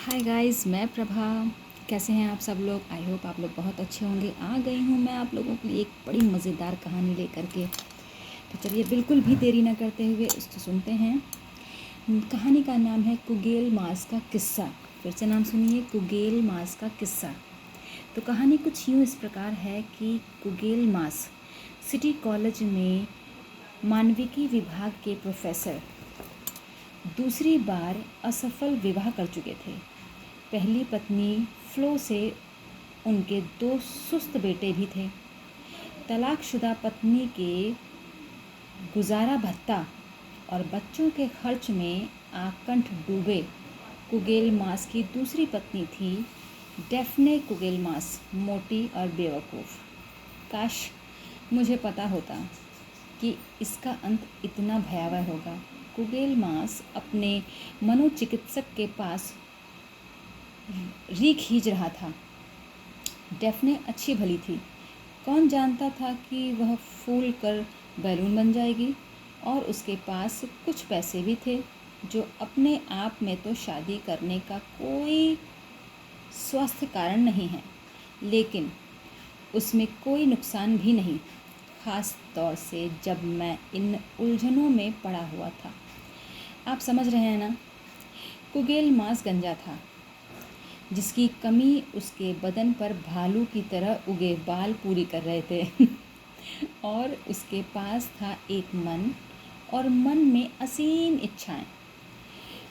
Hi guys, मैं प्रभा। कैसे हैं आप सब लोग? आई होप आप लोग बहुत अच्छे होंगे। आ गई हूँ मैं आप लोगों के लिए एक बड़ी मज़ेदार कहानी लेकर के। तो चलिए बिल्कुल भी देरी ना करते हुए इसको सुनते हैं। कहानी का नाम है कुगेल मास का किस्सा। फिर से नाम सुनिए, कुगेल मास का किस्सा। तो कहानी कुछ यूँ इस प्रकार है कि कुगेल मास सिटी कॉलेज में मानविकी विभाग के प्रोफेसर दूसरी बार असफल विवाह कर चुके थे। पहली पत्नी फ्लो से उनके 2 सुस्त बेटे भी थे। तलाकशुदा पत्नी के गुजारा भत्ता और बच्चों के खर्च में आकंठ डूबे कुगेलमास की दूसरी पत्नी थी डेफ्ने कुगेलमास, मोटी और बेवकूफ़। काश मुझे पता होता कि इसका अंत इतना भयावह होगा। कुगेलमास अपने मनोचिकित्सक के पास री खींच रहा था। डेफ्ने अच्छी भली थी। कौन जानता था कि वह फूल कर बैलून बन जाएगी। और उसके पास कुछ पैसे भी थे जो अपने आप में तो शादी करने का कोई स्वस्थ कारण नहीं है, लेकिन उसमें कोई नुकसान भी नहीं, ख़ास तौर से जब मैं इन उलझनों में पड़ा हुआ था। आप समझ रहे हैं ना? कुगेलमास गंजा था, जिसकी कमी उसके बदन पर भालू की तरह उगे बाल पूरी कर रहे थे। और उसके पास था एक मन, और मन में असीम इच्छाएं।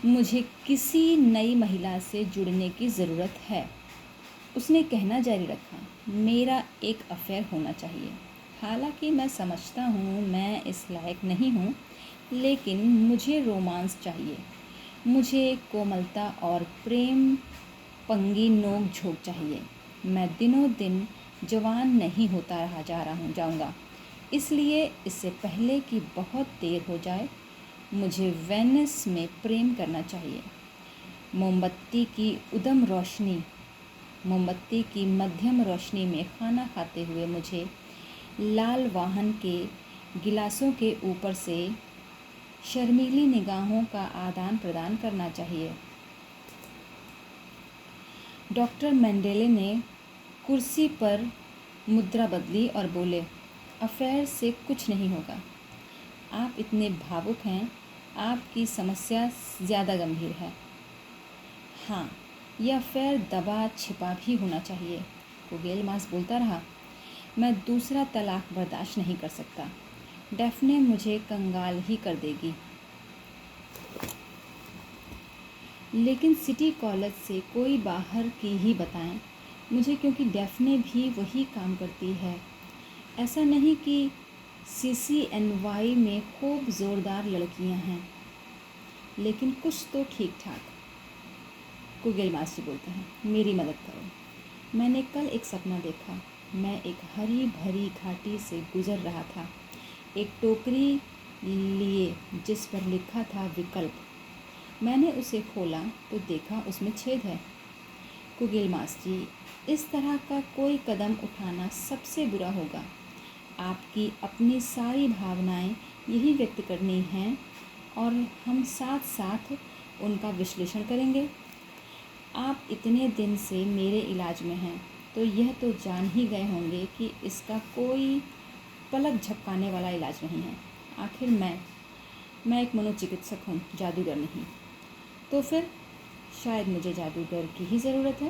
मुझे किसी नई महिला से जुड़ने की ज़रूरत है, उसने कहना जारी रखा। मेरा एक अफेयर होना चाहिए। हालांकि मैं समझता हूँ मैं इस लायक नहीं हूँ, लेकिन मुझे रोमांस चाहिए। मुझे कोमलता और प्रेम पंगी नोक झोंक चाहिए। मैं दिनों दिन जवान नहीं होता जाऊंगा। इसलिए इससे पहले कि बहुत देर हो जाए, मुझे वेनिस में प्रेम करना चाहिए। मोमबत्ती की मध्यम रोशनी में खाना खाते हुए मुझे लाल वाहन के गिलासों के ऊपर से शर्मीली निगाहों का आदान प्रदान करना चाहिए। डॉक्टर मेंडेले ने कुर्सी पर मुद्रा बदली और बोले, अफेयर से कुछ नहीं होगा। आप इतने भावुक हैं, आपकी समस्या ज़्यादा गंभीर है। हाँ, यह अफेयर दबा छिपा भी होना चाहिए। कुगेलमास बोलता रहा, मैं दूसरा तलाक बर्दाश्त नहीं कर सकता। डेफ्ने मुझे कंगाल ही कर देगी। लेकिन सिटी कॉलेज से कोई बाहर की ही बताएं मुझे, क्योंकि डेफ्ने भी वही काम करती है। ऐसा नहीं कि CCNY में खूब ज़ोरदार लड़कियां हैं, लेकिन कुछ तो ठीक ठाक। कुगेलमास जी बोलते हैं, मेरी मदद करो। मैंने कल एक सपना देखा। मैं एक हरी भरी घाटी से गुजर रहा था, एक टोकरी लिए जिस पर लिखा था विकल्प। मैंने उसे खोला तो देखा उसमें छेद है। कुगेलमास जी, इस तरह का कोई कदम उठाना सबसे बुरा होगा। आपकी अपनी सारी भावनाएं यही व्यक्त करनी हैं, और हम साथ साथ उनका विश्लेषण करेंगे। आप इतने दिन से मेरे इलाज में हैं, तो यह तो जान ही गए होंगे कि इसका कोई पलक झपकाने वाला इलाज नहीं है। आखिर मैं एक मनोचिकित्सक हूँ, जादूगर नहीं। तो फिर शायद मुझे जादूगर की ही ज़रूरत है,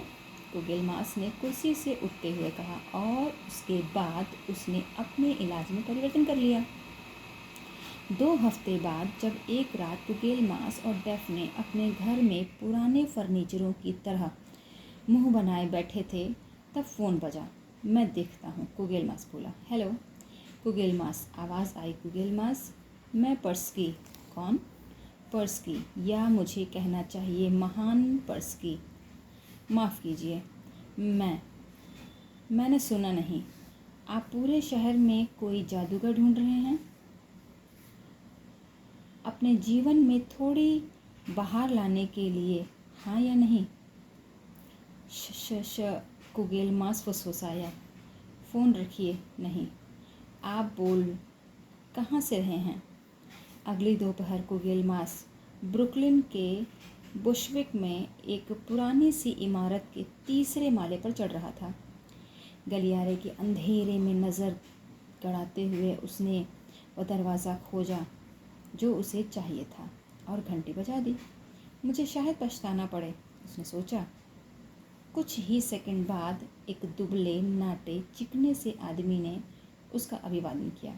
कुगेलमास ने कुर्सी से उठते हुए कहा। और उसके बाद उसने अपने इलाज में परिवर्तन कर लिया। 2 हफ्ते बाद जब एक रात कुगेलमास और डेफ्ने अपने घर में पुराने फर्नीचरों की तरह मुंह बनाए बैठे थे, तब फ़ोन बजा। मैं देखता हूँ, कुगेलमास बोला। हेलो कुगेलमास, आवाज़ आई। कुगेलमास, मैं पर्सकी। कौन? पर्सकी, या मुझे कहना चाहिए महान पर्सकी। माफ़ कीजिए, मैंने सुना नहीं। आप पूरे शहर में कोई जादूगर ढूंढ रहे हैं? अपने जीवन में थोड़ी बाहर लाने के लिए, हाँ या नहीं? कुगेलमास फुसफुसाया। फ़ोन रखिए। नहीं। आप बोल कहाँ से रहे हैं? अगली दोपहर कुगेलमास ब्रुकलिन के बुशविक में एक पुरानी सी इमारत के तीसरे माले पर चढ़ रहा था। गलियारे के अंधेरे में नज़र गड़ाते हुए उसने वह दरवाज़ा खोजा जो उसे चाहिए था और घंटी बजा दी। मुझे शायद पछताना पड़े, उसने सोचा। कुछ ही सेकंड बाद एक दुबले नाटे चिकने से आदमी ने उसका अभिवादन किया।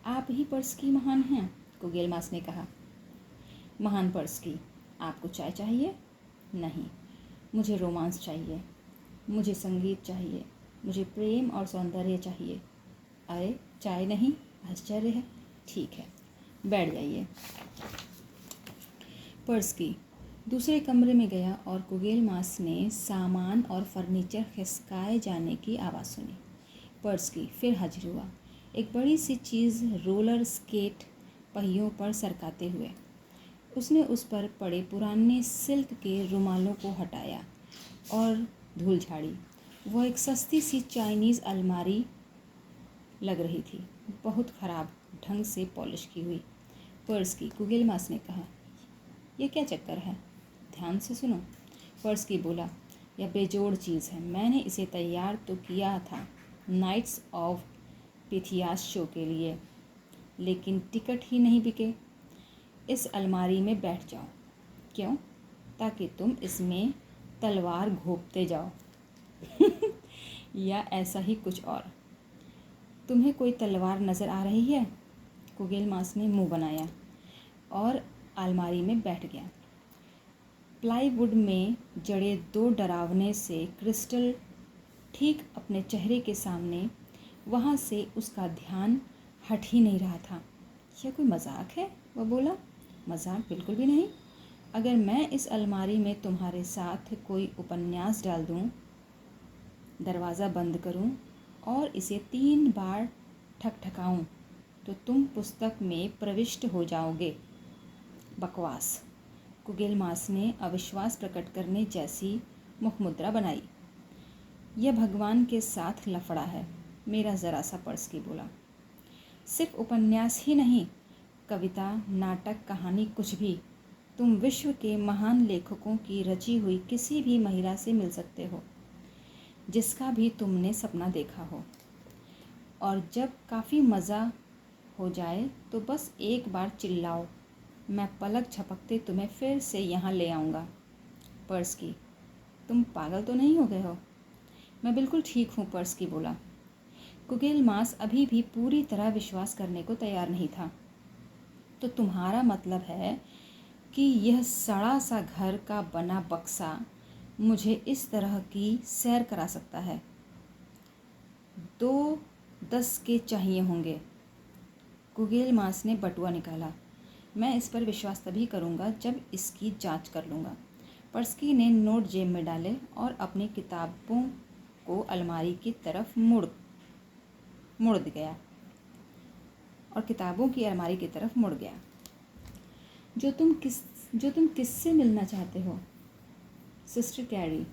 आप ही पर्सकी महान हैं, कुगेलमास ने कहा। महान पर्सकी, आपको चाय चाहिए? नहीं, मुझे रोमांस चाहिए, मुझे संगीत चाहिए, मुझे प्रेम और सौंदर्य चाहिए। अरे चाय नहीं, आश्चर्य है। ठीक है, बैठ जाइए। पर्सकी दूसरे कमरे में गया और कुगेलमास ने सामान और फर्नीचर खिसकाए जाने की आवाज़ सुनी। पर्सकी फिर हाजिर हुआ, एक बड़ी सी चीज़ रोलर स्केट पहियों पर सरकाते हुए। उसने उस पर पड़े पुराने सिल्क के रुमालों को हटाया और धूल झाड़ी। वह एक सस्ती सी चाइनीज़ अलमारी लग रही थी, बहुत ख़राब ढंग से पॉलिश की हुई। पर्सकी, कुगेलमास ने कहा, यह क्या चक्कर है? ध्यान से सुनो, पर्सकी बोला। यह बेजोड़ चीज़ है। मैंने इसे तैयार तो किया था नाइट्स ऑफ पिथियास शो के लिए, लेकिन टिकट ही नहीं बिके। इस अलमारी में बैठ जाओ। क्यों? ताकि तुम इसमें तलवार घोंपते जाओ या ऐसा ही कुछ और। तुम्हें कोई तलवार नज़र आ रही है? कुगेलमास ने मुंह बनाया और अलमारी में बैठ गया। प्लाईवुड में जड़े दो डरावने से क्रिस्टल ठीक अपने चेहरे के सामने, वहाँ से उसका ध्यान हट ही नहीं रहा था। यह कोई मजाक है? वह बोला। मजाक बिल्कुल भी नहीं। अगर मैं इस अलमारी में तुम्हारे साथ कोई उपन्यास डाल दूँ, दरवाज़ा बंद करूँ और इसे 3 बार ठकठकाऊँ तो तुम पुस्तक में प्रविष्ट हो जाओगे। बकवास। कुगेलमास ने अविश्वास प्रकट करने जैसी मुखमुद्रा बनाई। यह भगवान के साथ लफड़ा है, मेरा ज़रा सा पर्सकी बोला। सिर्फ उपन्यास ही नहीं, कविता, नाटक, कहानी, कुछ भी। तुम विश्व के महान लेखकों की रची हुई किसी भी महिला से मिल सकते हो, जिसका भी तुमने सपना देखा हो। और जब काफ़ी मज़ा हो जाए तो बस एक बार चिल्लाओ, मैं पलक झपकते तुम्हें फिर से यहाँ ले आऊँगा। पर्सकी, तुम पागल तो नहीं हो गए हो? मैं बिल्कुल ठीक हूँ, पर्सकी बोला। कुगेलमास अभी भी पूरी तरह विश्वास करने को तैयार नहीं था। तो तुम्हारा मतलब है कि यह सड़ा सा घर का बना बक्सा मुझे इस तरह की सैर करा सकता है? 2-10 के चाहिए होंगे। कुगेलमास ने बटुआ निकाला। मैं इस पर विश्वास तभी करूँगा जब इसकी जांच कर लूँगा। पर्सकी ने नोट जेब में डाले और अपनी किताबों को अलमारी की तरफ मुड़ गया और किताबों की अलमारी की तरफ मुड़ गया। जो तुम किससे मिलना चाहते हो? सिस्टर कैरी,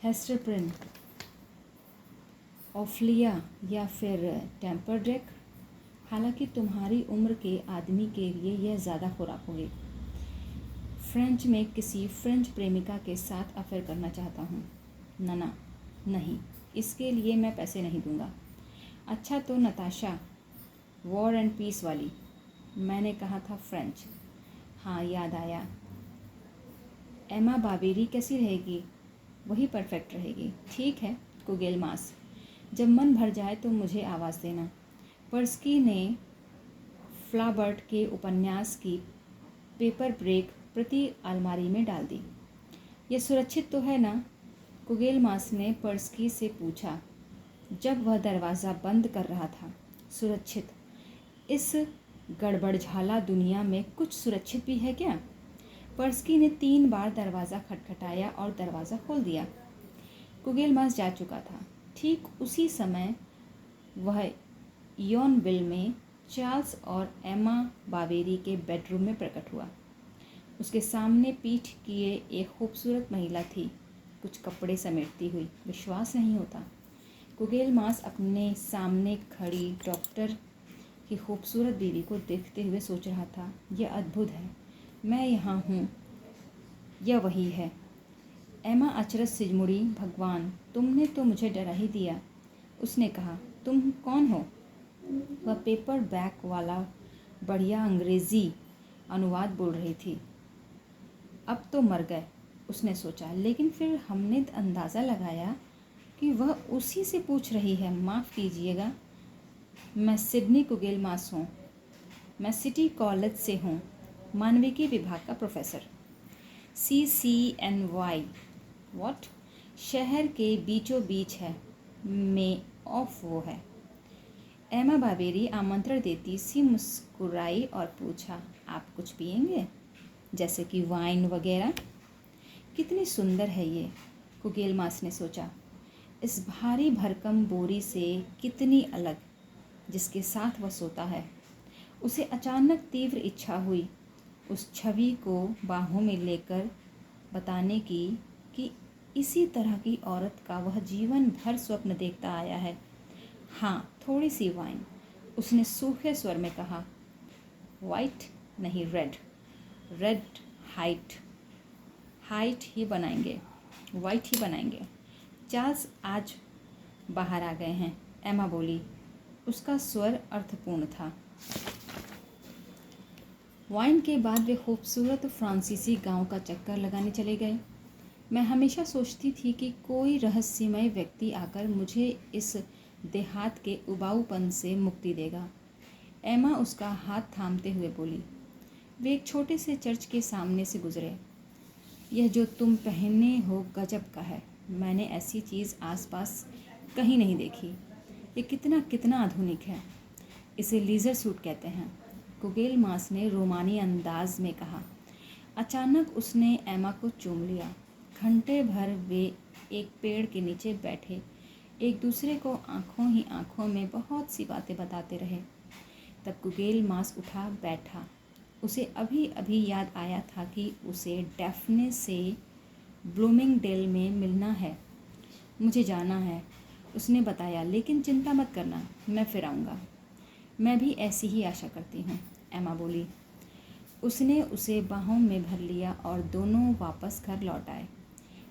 हेस्टर प्रिन, ओफलिया या फिर टेम्परड्रेक? हालांकि तुम्हारी उम्र के आदमी के लिए यह ज़्यादा खुराक होगी। फ्रेंच में किसी फ्रेंच प्रेमिका के साथ अफेयर करना चाहता हूँ। ना, नहीं, इसके लिए मैं पैसे नहीं दूँगा। अच्छा तो नताशा, वॉर एंड पीस वाली। मैंने कहा था फ्रेंच। हाँ, याद आया। एमा बावेरी कैसी रहेगी? वही परफेक्ट रहेगी। ठीक है कुगेलमास, जब मन भर जाए तो मुझे आवाज़ देना। पर्सकी ने फ्लाबर्ट के उपन्यास की पेपर ब्रेक प्रति अलमारी में डाल दी। यह सुरक्षित तो है ना? कुगेलमास ने पर्सकी से पूछा जब वह दरवाज़ा बंद कर रहा था। सुरक्षित? इस गड़बड़झाला दुनिया में कुछ सुरक्षित भी है क्या? पर्सकी ने 3 बार दरवाज़ा खटखटाया और दरवाज़ा खोल दिया। कुगेलमास जा चुका था। ठीक उसी समय वह यॉनविल में चार्ल्स और एमा बावेरी के बेडरूम में प्रकट हुआ। उसके सामने पीठ किए एक खूबसूरत महिला थी, कुछ कपड़े समेटती हुई। विश्वास नहीं होता। कुगेलमास अपने सामने खड़ी डॉक्टर की खूबसूरत बीवी को देखते हुए सोच रहा था, यह अद्भुत है। मैं यहाँ हूँ यह वही है। एमा अचरज से मुड़ी। भगवान, तुमने तो मुझे डरा ही दिया। उसने कहा, तुम कौन हो? वह पेपर बैक वाला बढ़िया अंग्रेज़ी अनुवाद बोल रही थी। अब तो मर गए, उसने सोचा, लेकिन फिर हमने अंदाज़ा लगाया कि वह उसी से पूछ रही है। माफ़ कीजिएगा, मैं सिडनी कुगेलमास हूँ। मैं सिटी कॉलेज से हूँ, मानविकी विभाग का प्रोफेसर। CCNY what? शहर के बीचों बीच है, में ऑफ वो है। एमा बावेरी आमंत्रण देती सी मुस्कुराई और पूछा, आप कुछ पियेंगे, जैसे कि वाइन वगैरह? कितनी सुंदर है ये, कुगेलमास ने सोचा, इस भारी भरकम बोरी से कितनी अलग, जिसके साथ वह सोता है। उसे अचानक तीव्र इच्छा हुई उस छवि को बाहों में लेकर बताने की कि इसी तरह की औरत का वह जीवन भर स्वप्न देखता आया है। हाँ, थोड़ी सी वाइन, उसने सूखे स्वर में कहा। वाइट नहीं, रेड। रेड हाइट ही बनाएंगे, वाइट ही बनाएंगे। चार्ल्स आज बाहर आ गए हैं, एमा बोली। उसका स्वर अर्थपूर्ण था। वाइन के बाद वे खूबसूरत फ्रांसीसी गांव का चक्कर लगाने चले गए। मैं हमेशा सोचती थी कि कोई रहस्यमय व्यक्ति आकर मुझे इस देहात के उबाऊपन से मुक्ति देगा। एमा उसका हाथ थामते हुए बोली। वे एक छोटे से चर्च के सामने से गुजरे। यह जो तुम पहने हो गजब का है, मैंने ऐसी चीज़ आसपास कहीं नहीं देखी। ये कितना कितना आधुनिक है। इसे लीजर सूट कहते हैं, कुगेलमास ने रोमानी अंदाज में कहा। अचानक उसने एमा को चूम लिया। घंटे भर वे एक पेड़ के नीचे बैठे एक दूसरे को आंखों ही आंखों में बहुत सी बातें बताते रहे। तब कुगेलमास उठा बैठा। उसे अभी अभी याद आया था कि उसे डैफ्ने से ब्लूमिंगडेल में मिलना है। मुझे जाना है, उसने बताया, लेकिन चिंता मत करना, मैं फिर आऊँगा। मैं भी ऐसी ही आशा करती हूँ, एमा बोली। उसने उसे बाहों में भर लिया और दोनों वापस घर लौट आए।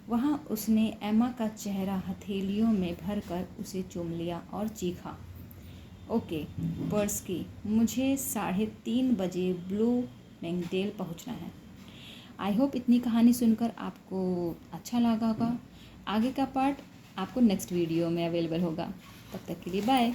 वहाँ उसने एमा का चेहरा हथेलियों में भरकर उसे चूम लिया और चीखा, ओके पर्सकी, मुझे 3:30 बजे ब्लूमिंगडेल पहुँचना है। आई होप इतनी कहानी सुनकर आपको अच्छा लगा होगा। आगे का पार्ट आपको नेक्स्ट वीडियो में अवेलेबल होगा। तब तक के लिए बाय।